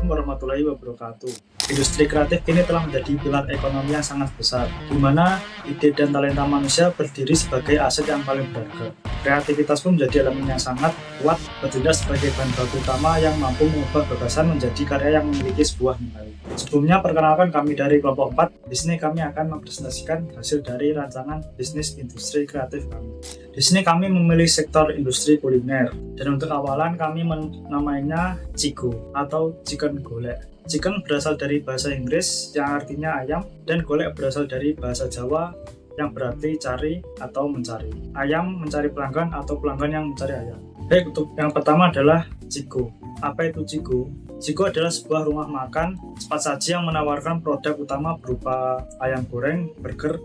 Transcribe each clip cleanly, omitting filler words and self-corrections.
Assalamualaikum warahmatullahi wabarakatuh. Industri kreatif kini telah menjadi pilar ekonomi yang sangat besar, di mana ide dan talenta manusia berdiri sebagai aset yang paling berharga. Kreativitas pun menjadi elemen yang sangat kuat, bertindak sebagai bahan baku utama yang mampu mengubah gagasan menjadi karya yang memiliki sebuah nilai. Sebelumnya, perkenalkan kami dari kelompok 4. Di sini kami akan mempresentasikan hasil dari rancangan bisnis industri kreatif kami. Di sini kami memilih sektor industri kuliner, dan untuk awalan kami menamainya Cigo atau Chicken Golek. Chicken berasal dari bahasa Inggris yang artinya ayam, dan golek berasal dari bahasa Jawa yang berarti cari atau mencari. Ayam mencari pelanggan atau pelanggan yang mencari ayam. Baik, untuk yang pertama adalah Cigo. Apa itu Cigo? Cigo adalah sebuah rumah makan cepat saji yang menawarkan produk utama berupa ayam goreng, burger,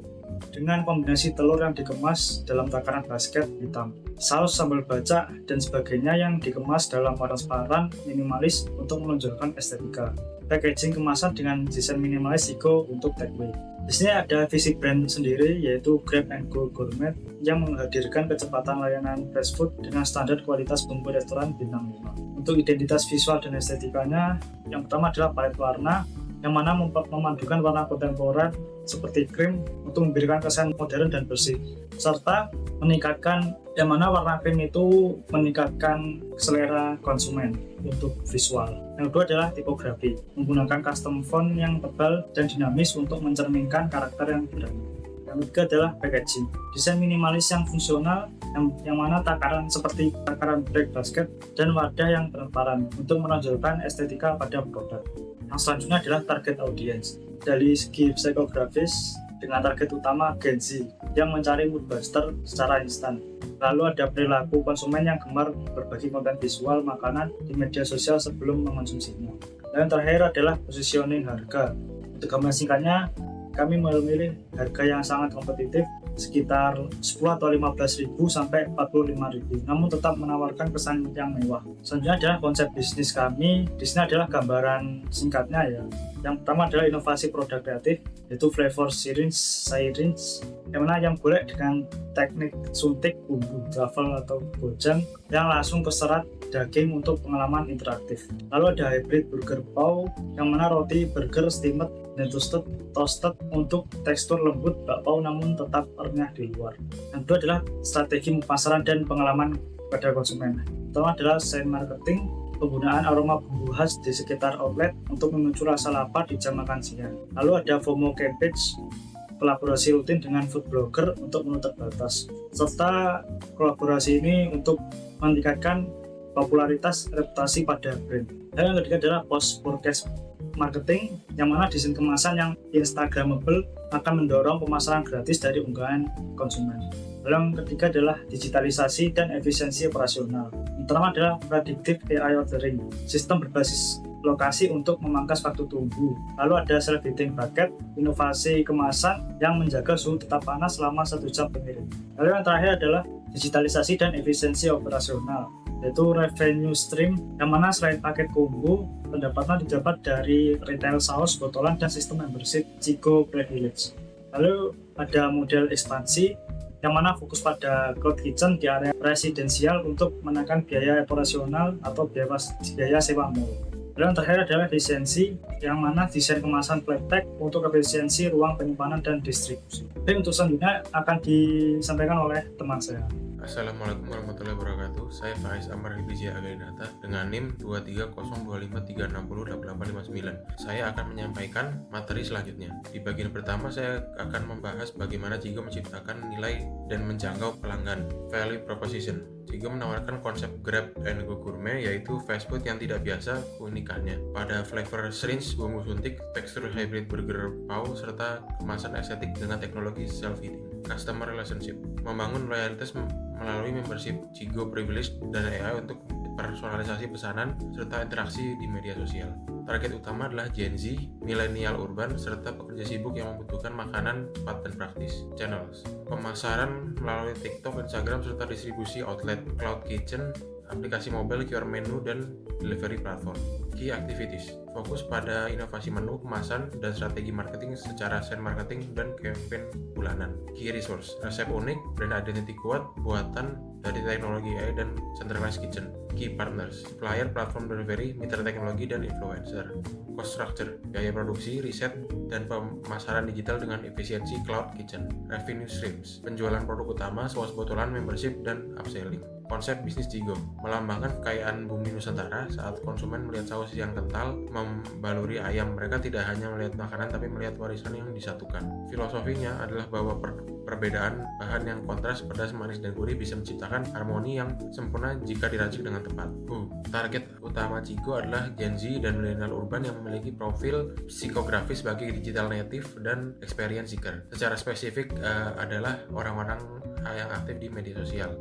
dengan kombinasi telur yang dikemas dalam takaran basket hitam, saus sambal bacak, dan sebagainya yang dikemas dalam transparan minimalis untuk menonjolkan estetika. Packaging kemasan dengan desain minimalis Cigo untuk takeaway. Di sini ada visi brand sendiri, yaitu Grab and Go Gourmet, yang menghadirkan kecepatan layanan fast food dengan standar kualitas bumbu restoran bintang 5. Untuk identitas visual dan estetikanya, yang pertama adalah palet warna, yang mana memandukan warna kontemporer seperti krim untuk memberikan kesan modern dan bersih, serta meningkatkan yang mana warna krim itu meningkatkan selera konsumen untuk visual. Yang kedua adalah tipografi, menggunakan custom font yang tebal dan dinamis untuk mencerminkan karakter yang berani. Yang ketiga adalah packaging, desain minimalis yang fungsional, yang mana takaran seperti takaran break basket dan wadah yang transparan untuk menonjolkan estetika pada produk. Yang selanjutnya adalah target audience. Dari segi psikografis, dengan target utama Gen Z yang mencari mood booster secara instan. Lalu ada perilaku konsumen yang gemar berbagi konten visual makanan di media sosial sebelum mengonsumsinya. Dan yang terakhir adalah positioning harga. Untuk gambar singkatnya, kami memilih harga yang sangat kompetitif, sekitar 10 atau 15.000 sampai 45.000, namun tetap menawarkan kesan yang mewah. Selanjutnya adalah konsep bisnis kami. Di sini adalah gambaran singkatnya ya. Yang pertama adalah inovasi produk kreatif, yaitu flavor syringe, yang mana ayam golek dengan teknik suntik bumbu truffle atau bojang yang langsung ke serat daging untuk pengalaman interaktif. Lalu ada hybrid burger paw, yang mana roti burger steamed dan toasted untuk tekstur lembut bakpao namun tetap renyah di luar. Yang kedua adalah strategi pemasaran dan pengalaman pada konsumen. Pertama adalah science marketing, penggunaan aroma bumbu khas di sekitar outlet untuk memicu rasa lapar di jam makan siang. Lalu ada FOMO campaign, kolaborasi rutin dengan food blogger untuk menu terbatas, serta kolaborasi ini untuk meningkatkan popularitas reputasi pada brand. Dan yang ketiga adalah post purchase marketing, yang mana desain kemasan yang instagramable akan mendorong pemasaran gratis dari unggahan konsumen. Lalu yang ketiga adalah digitalisasi dan efisiensi operasional. Yang pertama adalah predictive AI ordering, sistem berbasis lokasi untuk memangkas waktu tunggu. Lalu ada self-heating bucket, inovasi kemasan yang menjaga suhu tetap panas selama 1 jam pengirim. Lalu yang terakhir adalah digitalisasi dan efisiensi operasional, yaitu revenue stream, yang mana selain paket combo, pendapatan didapat dari retail saus, botolan, dan sistem membership Cigo Privilege. Lalu ada model ekspansi, yang mana fokus pada cloud kitchen di area residensial untuk menekan biaya operasional atau biaya sewa mall. Lalu yang terakhir adalah efisiensi, yang mana desain kemasan flat pack untuk efisiensi ruang penyimpanan dan distribusi. Dan untuk selanjutnya akan disampaikan oleh teman saya. Assalamualaikum warahmatullahi wabarakatuh. Saya Faiz Amar Hibizia Againata dengan NIM 23025368859. Saya akan menyampaikan materi selanjutnya. Di bagian pertama saya akan membahas bagaimana Cigo menciptakan nilai dan menjangkau pelanggan, value proposition. Cigo menawarkan konsep Grab and Go Gourmet, yaitu fast food yang tidak biasa keunikannya pada flavor syringe bumbu suntik, tekstur hybrid burger paw, serta kemasan estetik dengan teknologi self-heating. Customer relationship, membangun loyalitas melalui membership Cigo Privilege dan AI untuk personalisasi pesanan serta interaksi di media sosial. Target utama adalah Gen Z, milenial urban, serta pekerja sibuk yang membutuhkan makanan cepat dan praktis. Channels, pemasaran melalui TikTok, Instagram, serta distribusi outlet, cloud kitchen, aplikasi mobile, QR menu, dan delivery platform. Key activities, fokus pada inovasi menu, kemasan, dan strategi marketing secara send marketing dan campaign bulanan. Key resource, resep unik, brand identity kuat, buatan dari teknologi AI dan centralized kitchen. Key partners, supplier, platform delivery, mitra teknologi, dan influencer. Cost structure, biaya produksi, riset, dan pemasaran digital dengan efisiensi cloud kitchen. Revenue streams, penjualan produk utama, saus botolan, membership, dan upselling. Konsep bisnis Jigo, melambangkan kekayaan bumi Nusantara. Saat konsumen melihat saus yang kental membaluri ayam, mereka tidak hanya melihat makanan tapi melihat warisan yang disatukan. Filosofinya adalah bahwa perbedaan bahan yang kontras, pedas, manis, dan gurih bisa menciptakan harmoni yang sempurna jika diracik dengan tepat. Target utama Jigo adalah Gen Z dan milenial urban yang memiliki profil psikografis sebagai digital native dan experience seeker. Secara spesifik adalah orang-orang yang aktif di media sosial.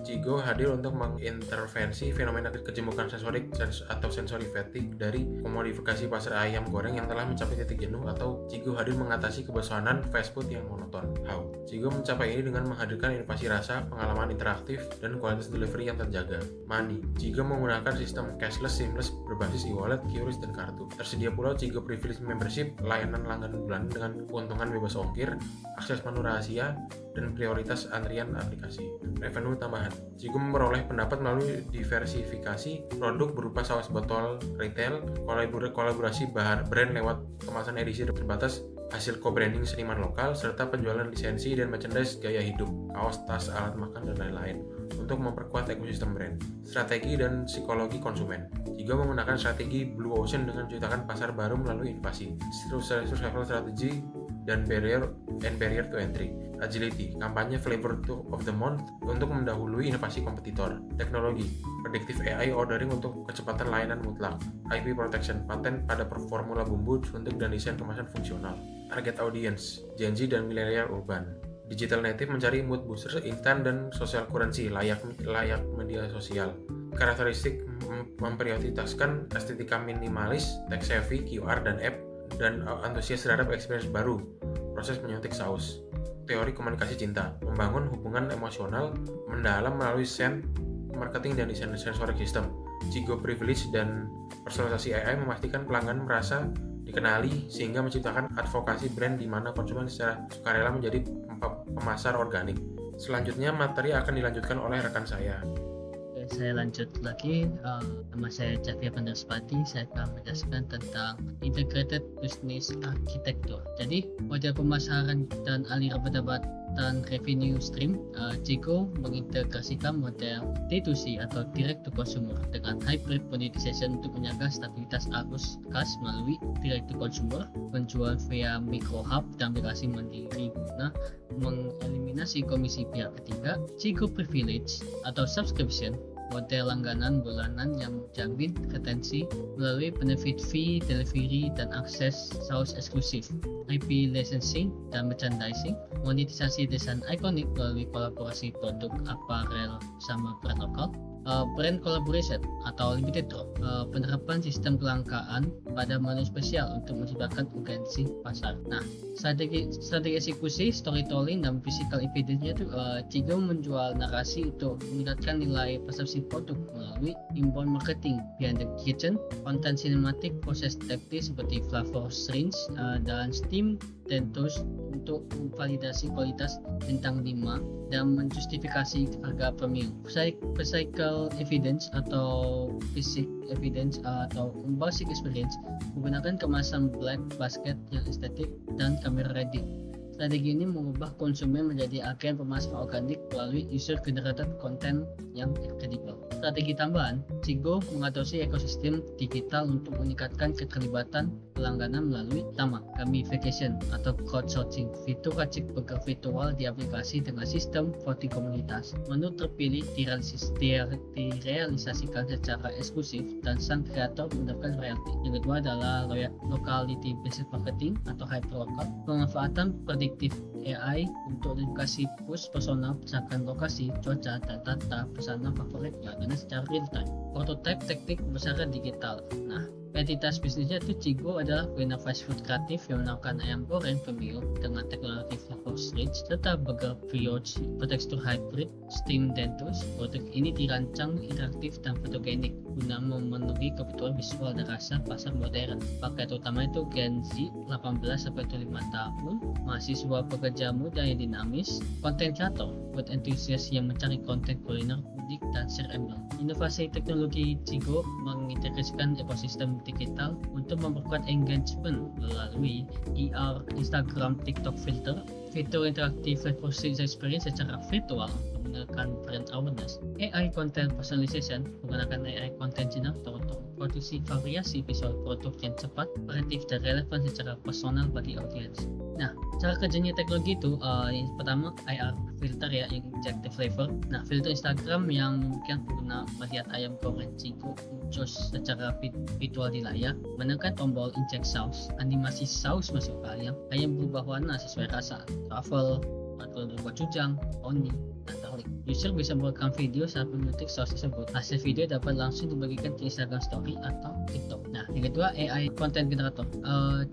Jigo hadir untuk mengintervensi fenomena kejemukan sensorik atau sensory fatigue dari komodifikasi pasar ayam goreng yang telah mencapai titik jenuh, atau Jigo hadir mengatasi kebosanan fast food yang monoton. How? Jigo mencapai ini dengan menghadirkan inovasi rasa, pengalaman interaktif, dan kualitas delivery yang terjaga. Money. Jigo menggunakan sistem cashless seamless berbasis e-wallet, QRIS, dan kartu. Tersedia pula Jigo Privilege Membership, layanan langganan bulanan dengan keuntungan bebas ongkir, akses menu rahasia, dan prioritas antrian aplikasi. Revenue tambahan. Jigo memperoleh pendapat melalui diversifikasi produk berupa saus botol retail, kolaborasi brand lewat kemasan edisi terbatas, hasil co-branding seniman lokal, serta penjualan lisensi dan merchandise gaya hidup, kaos, tas, alat makan, dan lain-lain untuk memperkuat ekosistem brand. Strategi dan psikologi konsumen. Jigo menggunakan strategi Blue Ocean dengan menciptakan pasar baru melalui inovasi, survival strategy, dan barrier to entry. Agility, kampanye flavor of the month untuk mendahului inovasi kompetitor. Teknologi, predictive AI ordering untuk kecepatan layanan mutlak. IP protection, paten pada formula bumbu, suntik, dan desain kemasan fungsional. Target audience, Gen Z dan milenial urban. Digital native mencari mood booster instan dan social currency layak media sosial. Karakteristik memprioritaskan estetika minimalis, tech savvy, QR, dan app, dan antusias terhadap experience baru. Proses menyuntik saus. Teori komunikasi cinta, membangun hubungan emosional mendalam melalui scent, marketing, dan desain sensorik system. Jigo Privilege dan personalisasi AI memastikan pelanggan merasa dikenali sehingga menciptakan advokasi brand di mana konsumen secara sukarela menjadi pemasar organik. Selanjutnya materi akan dilanjutkan oleh rekan saya. Saya lanjut lagi, nama saya Cahya Pandaspati. Saya akan menjelaskan tentang Integrated Business Architecture. Jadi, model pemasaran dan aliran pendapatan revenue stream, Jigo mengintegrasikan model D2C atau Direct to Consumer dengan hybrid monetization untuk menjaga stabilitas arus kas melalui Direct to Consumer, penjualan via micro hub dan aplikasi mandiri guna mengeliminasi komisi pihak ketiga. Jigo Privilege atau Subscription, model langganan bulanan yang menjamin retensi melalui benefit fee, delivery, dan akses saus eksklusif, IP licensing dan merchandising, monetisasi desain ikonik melalui kolaborasi produk apparel sama brand lokal, brand collaboration atau limited drop, penerapan sistem kelangkaan pada menu spesial untuk menciptakan urgensi pasar. Nah, strategi eksekusi, storytelling, dan physical evidence-nya itu Jigo menjual narasi untuk meningkatkan nilai persepsi produk melalui inbound marketing, behind the kitchen, konten sinematik, proses teknis seperti flavor screens dan steam tentus untuk memvalidasi kualitas bintang 5 dan menjustifikasi harga premium. Physical evidence atau basic evidence atau basic experience menggunakan kemasan black basket yang estetik dan kamera ready. Strategi ini mengubah konsumen menjadi agen pemasaran organik melalui user generated content yang kredibel. Strategi tambahan, Jigo mengadopsi ekosistem digital untuk meningkatkan keterlibatan pelanggan melalui pertama, gamification atau crowdsourcing, fitur racik burger virtual di aplikasi dengan sistem voting komunitas. Menu terpilih direalisasikan secara eksklusif dan sang kreator mendapatkan royalti. Yang kedua adalah locality based marketing atau hyperlocal, pemanfaatan prediktif AI untuk edukasi push personal berdasarkan lokasi, cuaca, dan data pesanan favorit pelanggan secara real time. Prototype teknik pemasaran digital. Nah, Entitas bisnisnya itu Cigo adalah kuliner fast food kreatif yang menawarkan ayam goreng premium dengan teknologi flavor rich serta burger brioche bertekstur hybrid, steam dan toast. Produk ini dirancang interaktif dan fotogenik guna memenuhi kebutuhan visual dan rasa pasar modern. Paket utama itu Gen Z 18-25 tahun, mahasiswa pekerja muda yang dinamis, konten kreator buat entusias yang mencari konten kuliner unik dan shareable. Inovasi teknologi Cigo mengintegrasikan ekosistem digital untuk memperkuat engagement melalui ER, Instagram, TikTok filter, fitur interaktif live user experience secara virtual untuk meningkatkan brand awareness, AI content personalization menggunakan AI content generator untuk memproduksi variasi visual produk yang cepat, kreatif, dan relevan secara personal bagi audiens. Nah, cara kerjanya teknologi itu yang pertama IR filter ya, inject the flavor. Nah, filter Instagram yang memungkinkan pengguna melihat ayam goreng Cigo muncul secara visual di layar, menekan tombol inject saus, animasi saus masuk ke ayam berubah warna sesuai rasa, truffle, atau gochujang, oni, dan garlic. User bisa merekam video saat memetik saus tersebut. Hasil video dapat langsung dibagikan ke Instagram Story atau TikTok. Nah, yang kedua AI content generator.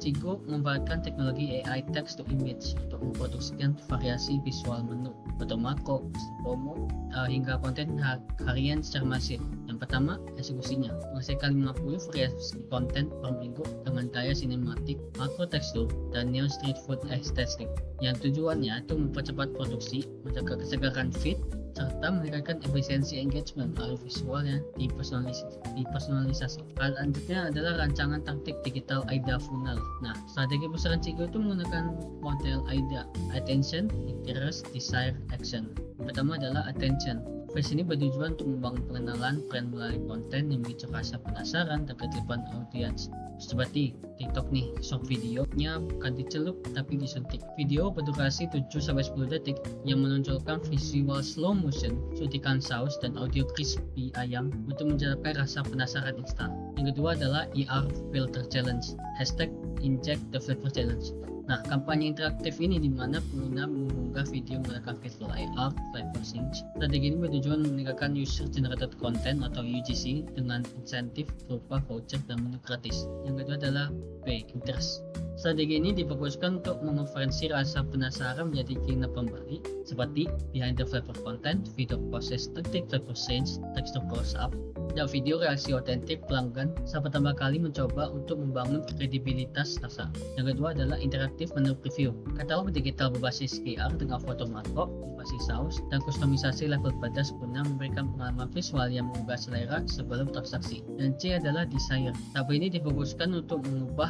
Cigo memanfaatkan teknologi AI text to image untuk memproduksikan variasi visual menu, foto makro, promo, hingga konten harian secara masif. Yang pertama, eksekusinya menghasilkan 50 variasi konten per minggu dengan gaya sinematik, makro tekstur, dan neon street food aesthetic. Yang tujuannya itu mempercepat produksi, menjaga kesegaran feed, serta meningkatkan efisiensi engagement melalui visual yang dipersonalisasi. Hal selanjutnya adalah rancangan taktik digital AIDA funnel. Nah, strategi pasaran Cigo itu menggunakan model AIDA: attention, interest, desire, action. Pertama adalah attention. Versi ini bertujuan untuk membangun pengenalan brand melalui konten yang memicu rasa penasaran dan keterlibatan audiens. Seperti TikTok nih, short videonya bukan dicelup tapi disuntik. Video berdurasi 7-10 detik yang menonjolkan visual slow motion, suntikan saus, dan audio crispy ayam untuk menjadikan rasa penasaran instan. Yang kedua adalah ER Filter Challenge, hashtag Inject the Flavor Challenge. Nah, kampanye interaktif ini di mana pengguna mengunggah video menggunakan fitur AR, Flavor Sync. Strategi ini bertujuan meningkatkan user generated content atau UGC dengan insentif berupa voucher dan menu gratis. Yang kedua adalah Pay Interest. Strategi ini difokuskan untuk mengonferensi rasa penasaran menjadi keinginan pembeli, seperti behind the flavor content, video proses taktik flavor change, tekstur close up, dan video reaksi otentik pelanggan saat pertama kali mencoba untuk membangun kredibilitas rasa. Yang kedua adalah interaktif menu preview. Katalog digital berbasis QR dengan foto makro, animasi saus, dan kustomisasi level pedas guna memberikan pengalaman visual yang mengubah selera sebelum transaksi. Dan C adalah desire. Tahap ini difokuskan untuk mengubah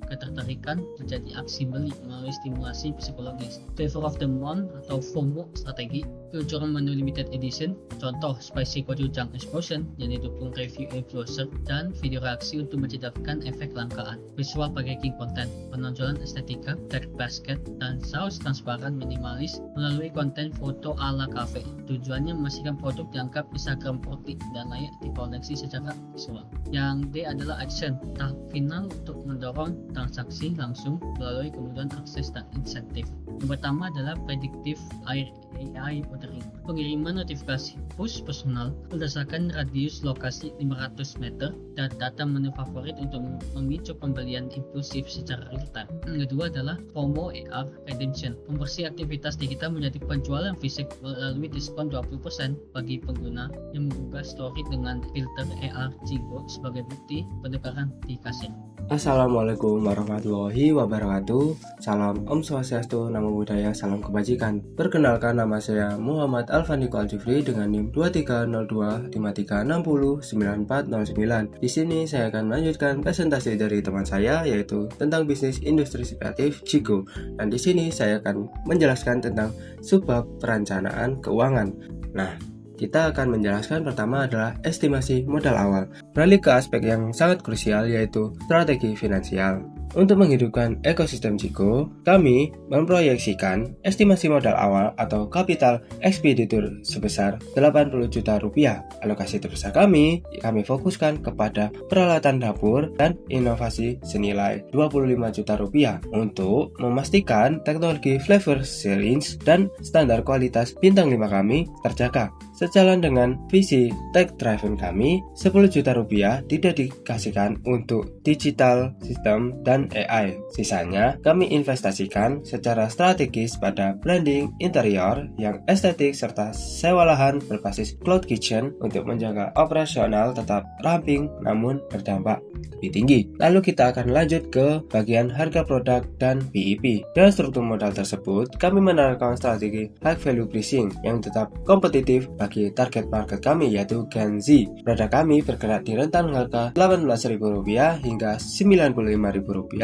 ketertarikan menjadi aksi beli melalui stimulasi psikologis. Flavor of the month atau FOMO strategi, peluncuran menu limited edition, contoh spicy gochujang explosion yang didukung review influencer, dan video reaksi untuk menciptakan efek langkaan. Visual packaging konten, penonjolan estetika, tag basket, dan saus transparan minimalis melalui konten foto ala cafe. Tujuannya memastikan produk dianggap Instagram worthy dan layak dikoleksi secara visual. Yang D adalah action, tahap final untuk mendorong transaksi langsung melalui kemudahan akses dan insentif. Yang pertama adalah predictive AI ordering, pengiriman notifikasi push personal berdasarkan radius lokasi 500 meter dan data menu favorit untuk memicu pembelian impulsif secara real time. Yang kedua adalah FOMO AR redemption, konversi aktivitas digital menjadi penjualan fisik melalui diskon 20% bagi pengguna yang mengunggah story dengan filter AR Cigo sebagai bukti penukaran di kasir. Assalamualaikum warahmatullahi wabarakatuh. Salam Om Swastiastu, Namo Buddhaya, salam kebajikan. Perkenalkan, nama saya Muhammad Alfaniko Aljufri dengan NIM 230253609409. Di sini saya akan melanjutkan presentasi dari teman saya, yaitu tentang bisnis industri kreatif Cigo. Dan di sini saya akan menjelaskan tentang subbab perencanaan keuangan. Nah, kita akan menjelaskan pertama adalah estimasi modal awal. Beralih ke aspek yang sangat krusial, yaitu strategi finansial. Untuk menghidupkan ekosistem Cigo, kami memproyeksikan estimasi modal awal atau kapital ekspeditur sebesar 80 juta rupiah. Alokasi terbesar kami fokuskan kepada peralatan dapur dan inovasi senilai 25 juta rupiah untuk memastikan teknologi flavor series dan standar kualitas bintang 5 kami terjaga. sejalan dengan visi tech driven kami, 10 juta rupiah didedikasikan untuk digital system dan AI. Sisanya kami investasikan secara strategis pada branding interior yang estetik serta sewa lahan berbasis cloud kitchen untuk menjaga operasional tetap ramping namun berdampak lebih tinggi. Lalu kita akan lanjut ke bagian harga produk dan PEP. Dengan struktur modal tersebut, kami menerapkan strategi high value pricing yang tetap kompetitif bagi target market kami yaitu Gen Z. Produk kami bergerak di rentan harga Rp18.000 hingga Rp95.000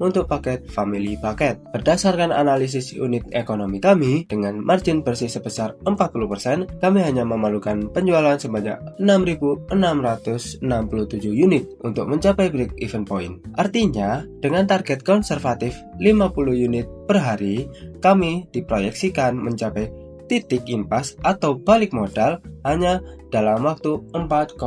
untuk paket family paket. Berdasarkan analisis unit ekonomi kami dengan margin bersih sebesar 40%, kami hanya memerlukan penjualan sebanyak 6.667 unit untuk mencapai break even point. Artinya, dengan target konservatif 50 unit per hari, kami diproyeksikan mencapai titik impas atau balik modal hanya dalam waktu 4,5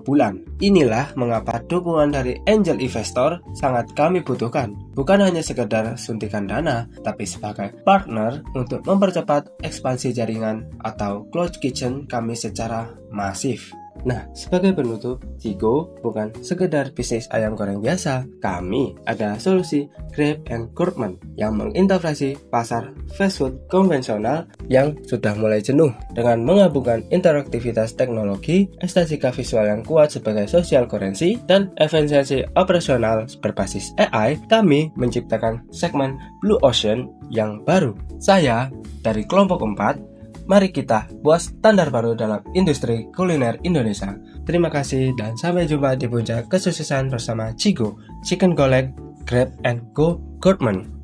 bulan. Inilah mengapa dukungan dari angel investor sangat kami butuhkan. Bukan hanya sekedar suntikan dana, tapi sebagai partner untuk mempercepat ekspansi jaringan atau cloud kitchen kami secara masif. Nah, sebagai penutup, Cigo bukan sekedar bisnis ayam goreng biasa. Kami ada solusi Grab and Gourmet yang mengintegrasi pasar fast food konvensional yang sudah mulai jenuh. Dengan menggabungkan interaktivitas teknologi, estetika visual yang kuat sebagai social currency, dan efisiensi operasional berbasis AI, kami menciptakan segmen Blue Ocean yang baru. Saya dari kelompok 4. Mari kita buat standar baru dalam industri kuliner Indonesia. Terima kasih dan sampai jumpa di puncak kesuksesan bersama Cigo, Chicken Golek, Grab and Go Gourmet.